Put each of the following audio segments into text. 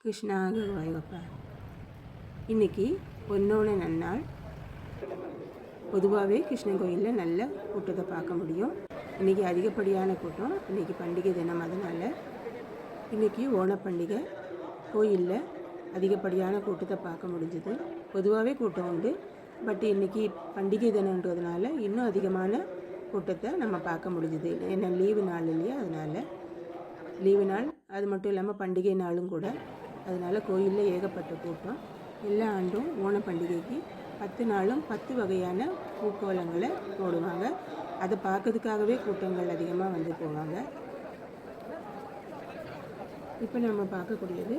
கிருஷ்ணா குருவாயூரப்பா. இன்றைக்கி பொன்னோன நன்னாள். பொதுவாகவே கிருஷ்ணன் கோயிலில் நல்ல கூட்டத்தை பார்க்க முடியும். இன்றைக்கி அதிகப்படியான கூட்டம். இன்றைக்கி பண்டிகை தினம், அதனால் இன்றைக்கி ஓணப்பண்டிகை. கோயிலில் அதிகப்படியான கூட்டத்தை பார்க்க முடிஞ்சுது. பொதுவாகவே கூட்டம் உண்டு, பட் இன்றைக்கி பண்டிகை தினன்றதுனால இன்னும் அதிகமான கூட்டத்தை நம்ம பார்க்க முடிஞ்சுது. ஏன்னா லீவு நாள் இல்லையா, அதனால் லீவு நாள், அது மட்டும் இல்லாமல் பண்டிகை நாளும் கூட. அதனால் கோயிலில் ஏகப்பட்ட கூட்டம். எல்லா ஆண்டும் ஓண பண்டிகைக்கு 10 நாளும் 10 வகையான பூக்கோலங்களை போடுவாங்க. அதை பார்க்கறதுக்காகவே கூட்டங்கள் அதிகமாக வந்து போவாங்க. இப்போ நம்ம பார்க்கக்கூடியது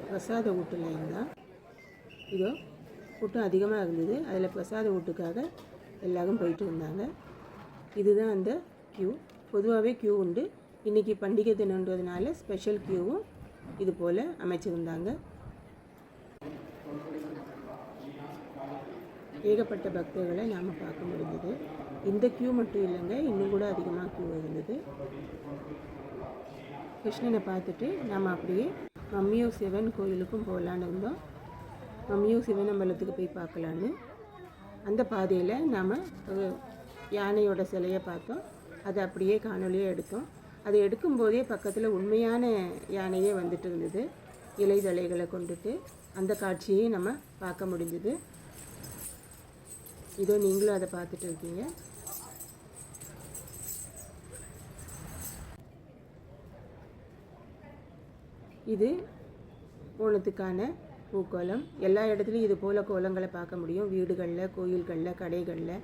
பிரசாத ஊட்டு லைன் தான். இதோ கூட்டம் அதிகமாக இருந்தது. அதில் பிரசாத ஊட்டுக்காக எல்லாரும் போயிட்டு இருந்தாங்க. இதுதான் அந்த க்யூ. பொதுவாகவே க்யூ உண்டு. இன்றைக்கி பண்டிகை தினன்றதுனால ஸ்பெஷல் க்யூவும் இது போல் அமைச்சிருந்தாங்க. ஏகப்பட்ட பக்தர்களை நாம் பார்க்க முடிஞ்சது. இந்த க்யூ மட்டும் இல்லைங்க, இன்னும் கூட அதிகமாக க்யூ இருந்தது. கிருஷ்ணனை பார்த்துட்டு நாம் அப்படியே மம்மியூர் சிவன் கோயிலுக்கும் போகலான்னு இருந்தோம். மம்மியூர் சிவன் அம்பலத்துக்கு போய் பார்க்கலான்னு அந்த பாதையில் நாம் ஒரு யானையோட சிலையை பார்த்தோம். அதை அப்படியே காணொலியாக எடுத்தோம். அதை எடுக்கும்போதே பக்கத்தில் உண்மையான யானையே வந்துட்டு இருந்தது, இலைதழைகளை கொண்டுட்டு. அந்த காட்சியை நம்ம பார்க்க முடிஞ்சுது. இதோ நீங்களும் அதை பார்த்துட்டு இருக்கீங்க. இது ஓணத்துக்கான பூக்கோலம். எல்லா இடத்துலையும் இது போல் கோலங்களை பார்க்க முடியும். வீடுகளில், கோயில்களில், கடைகளில்